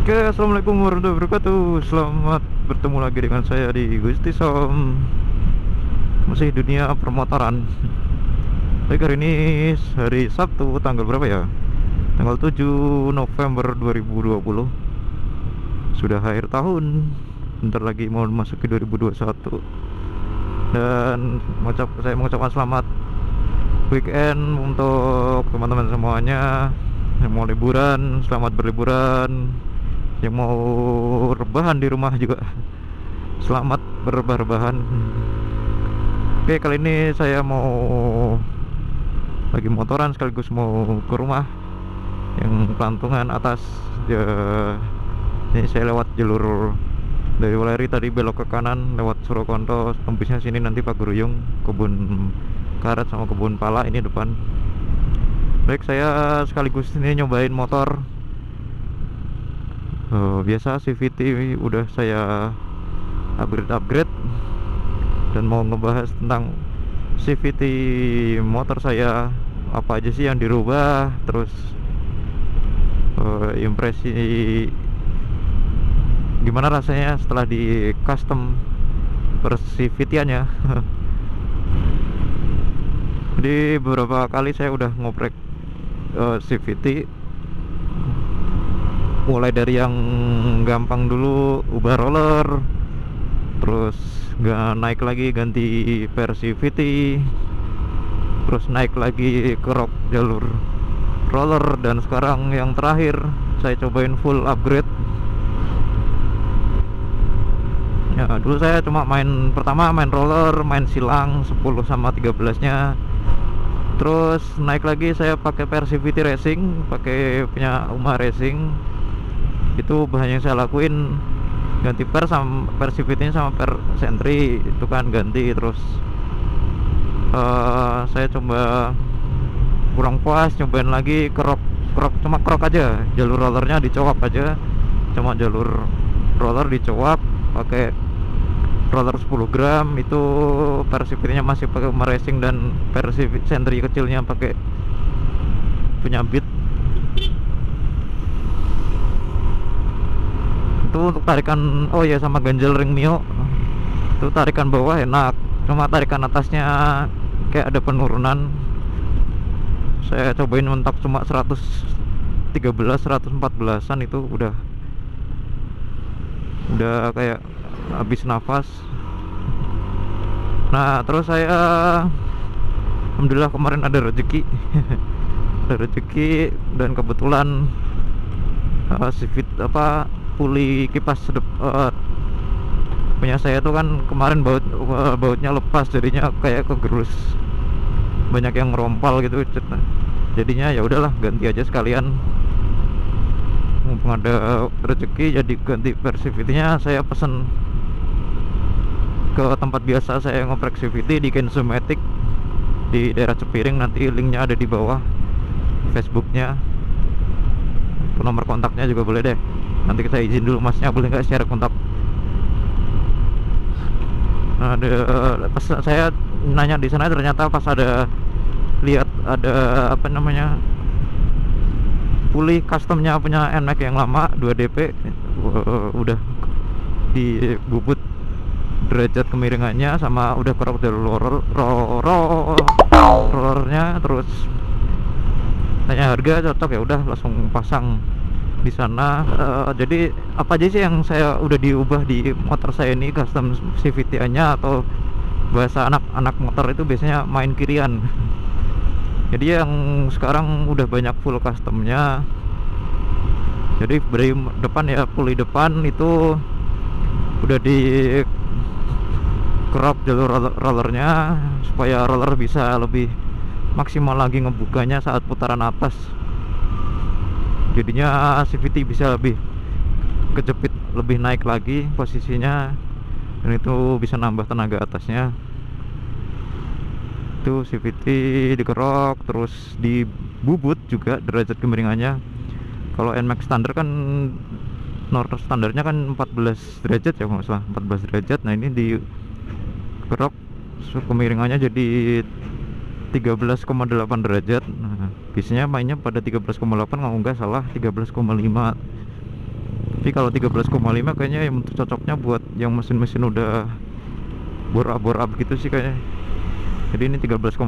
Oke, assalamualaikum warahmatullahi wabarakatuh. Selamat bertemu lagi dengan saya di Gusti Som. Masih dunia permotoran. Baik, hari ini hari Sabtu, tanggal berapa ya? Tanggal 7 November 2020. Sudah akhir tahun. Bentar lagi mau masuk ke 2021. Dan saya mengucapkan selamat weekend untuk teman-teman semuanya yang mau liburan. Selamat berliburan. Yang mau rebahan di rumah juga selamat berrebah-rebahan. Oke, kali ini saya mau lagi motoran sekaligus mau ke rumah yang Pelantungan atas ya. Ini saya lewat jalur dari Waleri tadi, belok ke kanan lewat Surokonto, tembusnya sini nanti Paguruyung, kebun karet sama kebun pala ini depan. Baik, saya sekaligus ini nyobain motor. Biasa CVT udah saya upgrade dan mau ngebahas tentang CVT motor saya, apa aja sih yang dirubah, terus impresi gimana rasanya setelah di custom per CVT-nya. Jadi beberapa kali saya udah ngoprek CVT, mulai dari yang gampang dulu, ubah roller, terus nggak naik lagi ganti versi VT, terus naik lagi kerok jalur roller, dan sekarang yang terakhir saya cobain full upgrade. Ya, dulu saya cuma pertama main roller, main silang 10 sama 13 nya, terus naik lagi saya pakai versi VT Racing, pakai punya Uma Racing. Itu bahan yang saya lakuin, ganti sama versi VT sama per sentri itu kan ganti. Terus saya coba kurang puas, cobain lagi kerok cuma kerok aja, jalur rollernya dicowap aja, cuma jalur roller dicowap pakai roller 10 gram. Itu versi VT nya masih pakai Uma Racing, dan versi sentri kecilnya pakai punya Beat. Itu untuk tarikan, oh ya, sama ganjel ring Mio itu tarikan bawah enak, cuma tarikan atasnya kayak ada penurunan. Saya cobain mentok cuma 113 114an, itu udah kayak habis nafas. Nah, terus saya alhamdulillah kemarin ada rezeki ada rezeki, dan kebetulan puli kipas punya saya tuh kan kemarin bautnya lepas, jadinya kayak kegerus, banyak yang ngerompal gitu. Jadinya ya udahlah, ganti aja sekalian, mumpung ada rezeki. Jadi ganti versi VT-nya, saya pesen ke tempat biasa saya ngoprek CVT di Kenzomatic di daerah Cepiring. Nanti linknya ada di bawah, Facebooknya, nomor kontaknya juga boleh deh. Nanti kita izin dulu masnya, boleh nggak share kontak. Nah, pas saya nanya di sana, ternyata pas lihat ada pulih customnya punya NMAX yang lama 2DP, udah dibubut derajat kemiringannya, sama udah kerok jalur rollernya. Terus tanya harga, cocok, ya udah langsung pasang di sana. Jadi apa aja sih yang saya udah diubah di motor saya ini, custom CVT-nya, atau bahasa anak motor itu biasanya main kirian. Jadi yang sekarang udah banyak full customnya. Jadi dari depan ya, puli depan itu udah di crop jalur rollernya supaya roller bisa lebih maksimal lagi ngebukanya saat putaran atas. Jadinya CVT bisa lebih kejepit, lebih naik lagi posisinya, dan itu bisa nambah tenaga atasnya. Itu CVT dikerok, terus dibubut juga derajat kemiringannya. Kalau NMAX standar kan standarnya kan 14 derajat ya, kalau nggak salah 14 derajat. Nah, ini dikerok kemiringannya jadi 13,8 derajat. Nah, biasanya mainnya pada 13,8, kalau nggak salah 13,5. Tapi Jadi kalau 13,5 kayaknya yang cocoknya buat yang mesin-mesin udah bore up gitu sih kayaknya. Jadi ini 13,8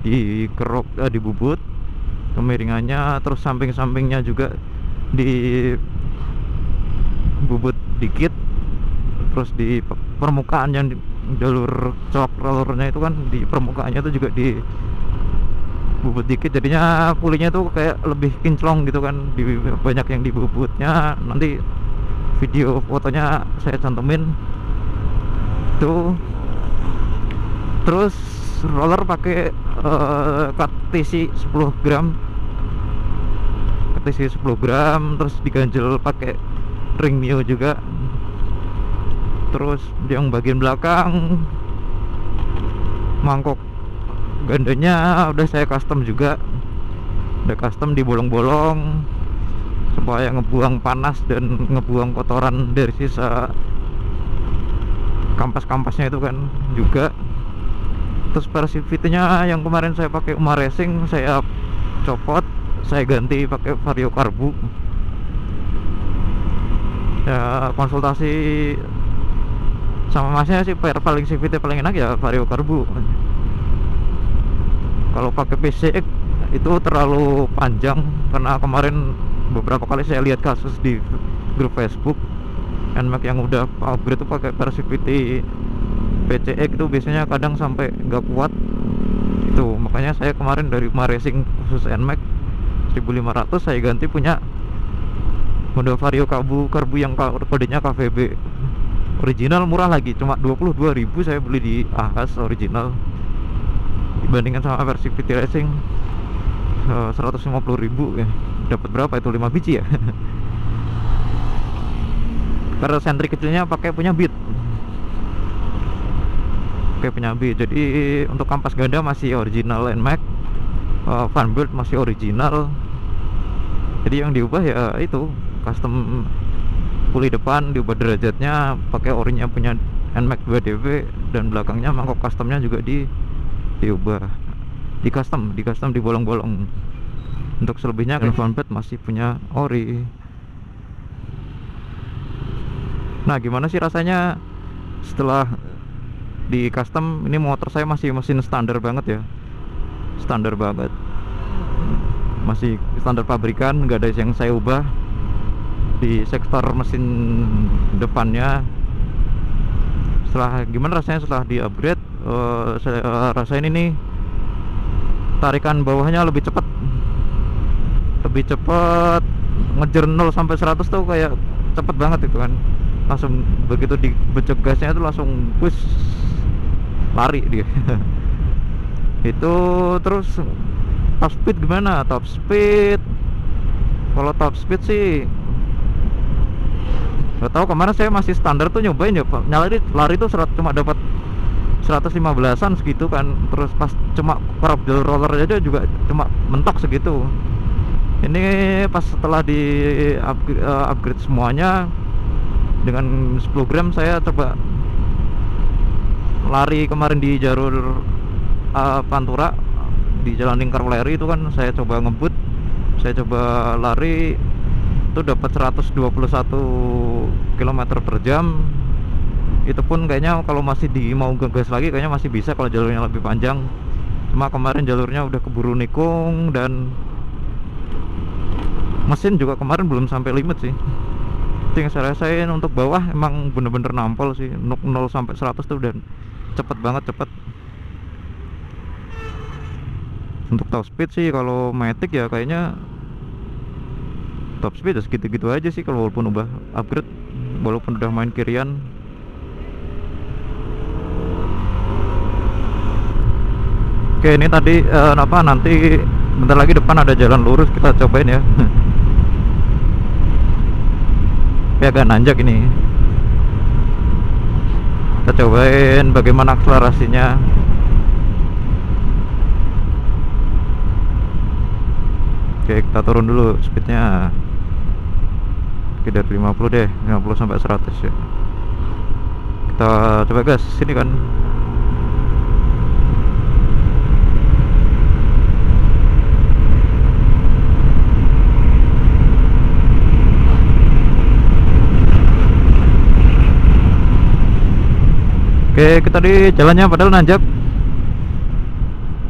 dikerok, dibubut kemiringannya, terus samping-sampingnya juga dibubut dikit, terus di permukaan yang jalur shock rollernya itu kan di permukaannya itu juga di bubut dikit, jadinya pulinya tuh kayak lebih kinclong gitu kan, banyak yang dibubutnya. Nanti video fotonya saya cantumin tuh. Terus roller pakai KTC 10 gram, terus diganjel pakai ring Mio juga. Terus yang bagian belakang mangkok gandanya udah saya custom juga, udah custom di bolong-bolong supaya ngebuang panas dan ngebuang kotoran dari sisa kampas-kampasnya itu kan juga. Terus persivitinya yang kemarin saya pakai Uma Racing saya copot, saya ganti pakai Vario Karbu. Ya konsultasi sama masnya sih, paling CVT paling enak ya Vario Karbu. Kalau pakai PCX itu terlalu panjang, karena kemarin beberapa kali saya lihat kasus di grup Facebook NMAX yang udah upgrade itu pakai Persivity PCX itu biasanya kadang sampai nggak kuat itu. Makanya saya kemarin dari Uma Racing khusus NMAX 1500 saya ganti punya Honda Vario Karbu yang kodenya KVB original, murah lagi, cuma 22.000 saya beli di Ahas original, dibandingkan sama Persivity Racing 150.000 ya. Dapat berapa itu, 5 biji ya. Karena sentri kecilnya pakai punya Beat. Jadi untuk kampas ganda masih original NMAX, fan build masih original. Jadi yang diubah ya itu custom puli depan, diubah derajatnya pakai orinya punya NMAX 2DB, dan belakangnya mangkok customnya juga diubah, di custom di bolong-bolong. Untuk selebihnya kan fan build masih punya ori. Nah gimana sih rasanya setelah di custom? Ini motor saya masih mesin standar banget ya, masih standar pabrikan, nggak ada yang saya ubah di sektor mesin depannya. Gimana rasanya setelah di upgrade? Saya rasain ini tarikan bawahnya lebih cepat, ngejar 0 sampai 100 tuh kayak cepet banget itu kan. Langsung begitu dibecek gasnya itu langsung push, lari dia. Itu terus top speed gimana? Kalau top speed sih nggak tahu, kemarin saya masih standar tuh nyobain ya Pak, lari tuh cuma dapat 115-an segitu kan. Terus pas cuma crop roller aja juga cuma mentok segitu. Ini pas setelah di upgrade semuanya dengan 10 gram, saya coba lari kemarin di jalur Pantura di Jalan Lingkar Weleri itu kan, saya coba ngebut, saya coba lari itu dapat 121 km per jam. Itu pun kayaknya kalau masih mau ngegas lagi kayaknya masih bisa kalau jalurnya lebih panjang. Cuma kemarin jalurnya udah keburu nikung, dan mesin juga kemarin belum sampai limit sih. Itu yang saya rasain. Untuk bawah emang bener-bener nampol sih, 0 sampai 100 tuh udah cepet banget. Untuk top speed sih kalau Matic ya kayaknya top speed ya segitu-gitu aja sih, kalau walaupun udah upgrade, walaupun udah main kirian. Oke, ini tadi nanti bentar lagi depan ada jalan lurus, kita cobain ya. Ini agak nanjak ini, kita cobain bagaimana akselerasinya. Oke, kita turun dulu speednya. Oke, dari 50 deh, 50 sampai 100 ya. Kita coba gas sini kan. Oke, kita di jalannya padahal nanjak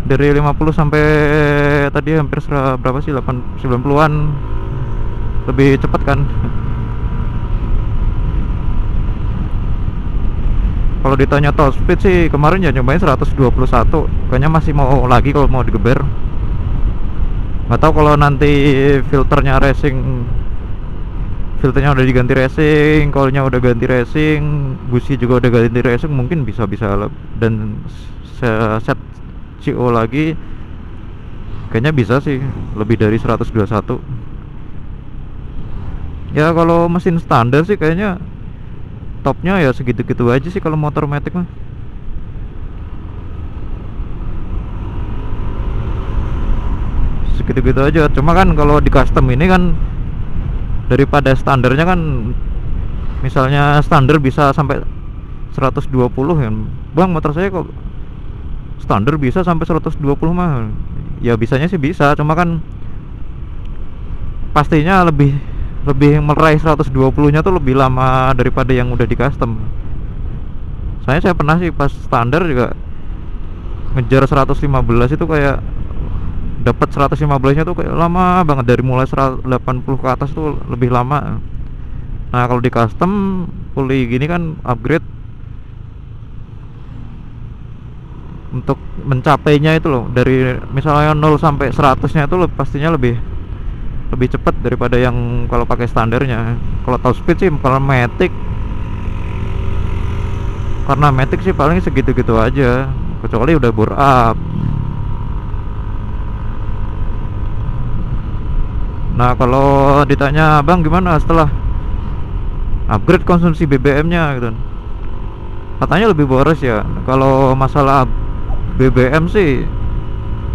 dari 50 sampai tadi hampir berapa sih, 90-an lebih cepat kan. Kalau ditanya top speed sih kemarin ya nyobain 121, kayaknya masih mau lagi kalau mau digeber. Nggak tahu kalau nanti filternya udah diganti racing, kolnya udah ganti racing, busi juga udah ganti racing, mungkin bisa dan set CO lagi kayaknya bisa sih lebih dari 121. Ya kalau mesin standar sih kayaknya topnya ya segitu-gitu aja sih kalau motor matic mah. Segitu-gitu aja. Cuma kan kalau di custom ini kan daripada standarnya kan, misalnya standar bisa sampai 120 kan. Bang, motor saya kok standar bisa sampai 120 mah. Ya bisanya sih bisa, cuma kan pastinya lebih meraih 120 nya tuh lebih lama daripada yang udah di custom. Saya pernah sih pas standar juga ngejar 115 itu kayak dapat 115 nya tuh kayak lama banget, dari mulai 180 ke atas tuh lebih lama. Nah kalau di custom pulih gini kan upgrade untuk mencapainya itu loh, dari misalnya 0 sampai 100 nya itu pastinya lebih cepat daripada yang kalau pakai standarnya. Kalau top speed sih karena matic sih paling segitu-gitu aja, kecuali udah bore up. Nah kalau ditanya bang gimana setelah upgrade konsumsi BBM-nya gitu, katanya lebih boros ya. Kalau masalah BBM sih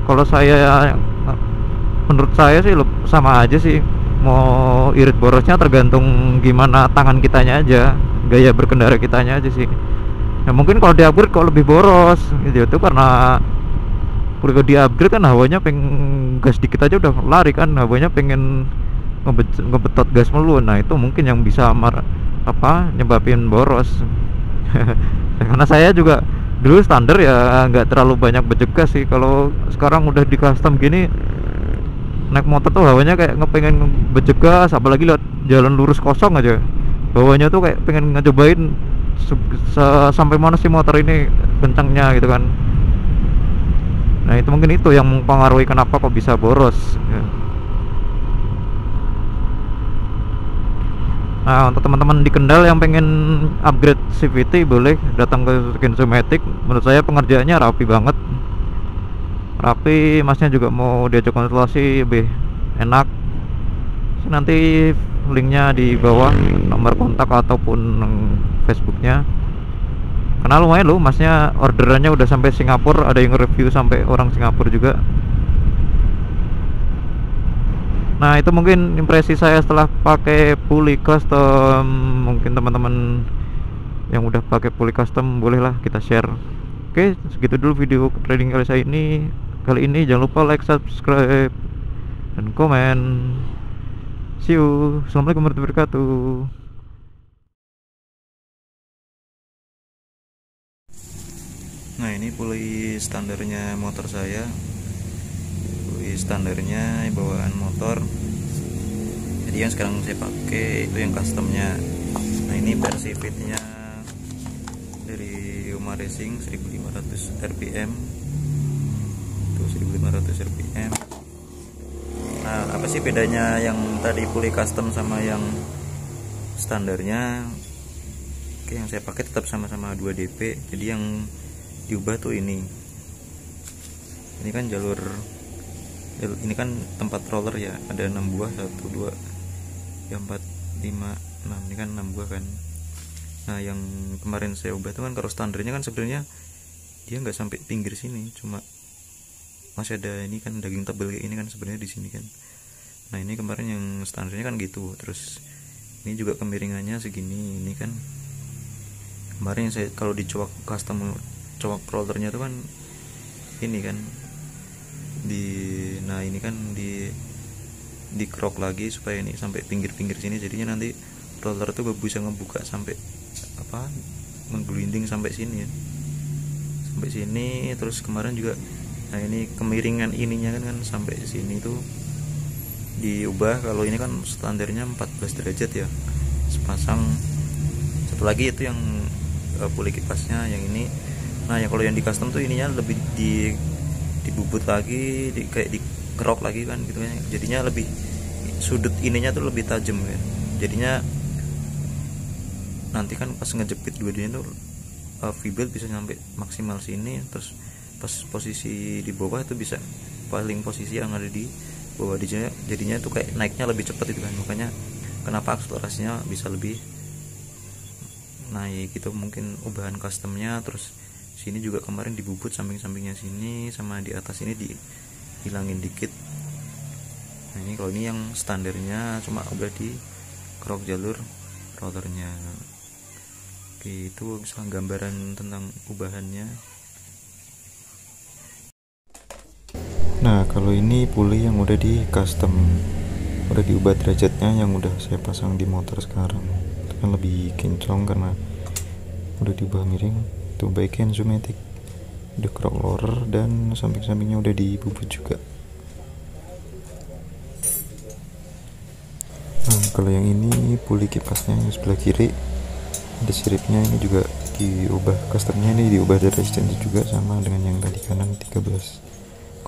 kalau menurut saya sih sama aja sih, mau irit borosnya tergantung gimana tangan kitanya aja, gaya berkendara kitanya aja sih. Ya mungkin kalau di upgrade kok lebih boros gitu itu karena kalau di upgrade kan hawanya gas dikit aja udah lari kan, hawanya pengen ngebetot gas mulu. Nah itu mungkin yang bisa nyebabin boros. Karena saya juga dulu standar ya nggak terlalu banyak bejegas sih. Kalau sekarang udah di custom gini, naik motor tuh hawanya kayak pengen bejegas, apalagi lihat jalan lurus kosong aja bawahnya tuh kayak pengen ngecobain sampai mana sih motor ini kencangnya gitu kan. Nah itu mungkin itu yang mempengaruhi kenapa kok bisa boros ya. Nah untuk teman-teman di Kendal yang pengen upgrade CVT boleh datang ke Kenzo Matic. Menurut saya pengerjaannya rapi banget, rapi, masnya juga mau diajak konsultasi lebih enak. Nanti linknya di bawah, nomor kontak ataupun Facebooknya. Karena lumayan loh, masnya orderannya udah sampai Singapura, ada yang review sampai orang Singapura juga. Nah itu mungkin impresi saya setelah pakai puli custom. Mungkin teman-teman yang udah pakai puli custom bolehlah kita share. Oke, segitu dulu video trading kali saya ini. Kali ini jangan lupa like, subscribe, dan komen. See you. Assalamualaikum warahmatullahi wabarakatuh. Nah ini puli standarnya motor saya, puli standarnya bawaan motor. Jadi yang sekarang saya pakai itu yang customnya. Nah ini versi fitnya dari Yuma Racing 1500 rpm. Itu 1500 rpm. Nah apa sih bedanya yang tadi puli custom sama yang standarnya? Oke, yang saya pakai tetap sama-sama 2 DP. Jadi yang diubah tuh ini kan jalur ini kan tempat roller ya, ada 6 buah, 1, 2, 4, 5, 6, ini kan 6 buah kan. Nah yang kemarin saya ubah tuh kan kalau standarnya kan sebenarnya dia nggak sampai pinggir sini, cuma masih ada ini kan daging tebal kayak ini kan sebenarnya di sini kan. Nah ini kemarin yang standarnya kan gitu, terus ini juga kemiringannya segini. Ini kan kemarin saya kalau dicoak custom coak rollernya tuh kan ini kan nah ini kan di krok lagi supaya ini sampai pinggir-pinggir sini, jadinya nanti roller tuh bisa ngebuka sampai menggelinding sampai sini ya, sampai sini. Terus kemarin juga, nah ini kemiringan ininya kan sampai sini tuh diubah. Kalau ini kan standarnya 14 derajat ya, sepasang. Satu lagi itu yang puli kipasnya yang ini. Nah yang kalau yang di custom tuh ininya lebih dibubut lagi, kayak dikerok lagi kan gitu kan, jadinya lebih sudut ininya tuh lebih tajam kan. Jadinya nanti kan pas ngejepit dua-duanya tuh V-belt bisa sampai maksimal sini. Terus pas posisi di bawah itu bisa paling posisi yang ada di bawah, jadinya tuh kayak naiknya lebih cepat itu kan. Makanya kenapa akselerasinya bisa lebih naik gitu, mungkin ubahan customnya. Terus sini juga kemarin dibubut samping-sampingnya sini, sama di atas ini dihilangin dikit. Nah ini kalau ini yang standarnya cuma udah di kerok jalur rotornya. Oke, itu misalnya gambaran tentang ubahannya. Nah kalau ini puli yang udah di custom, udah diubah derajatnya, yang udah saya pasang di motor sekarang. Itu kan lebih kinclong karena udah diubah miring. Itu baiknya Zomatic, udah kerok lorer, dan samping-sampingnya udah dibubut juga. Nah kalau yang ini puli kipasnya yang sebelah kiri, ada siripnya, ini juga diubah customnya, ini diubah dari resistance juga sama dengan yang tadi kanan 13,8.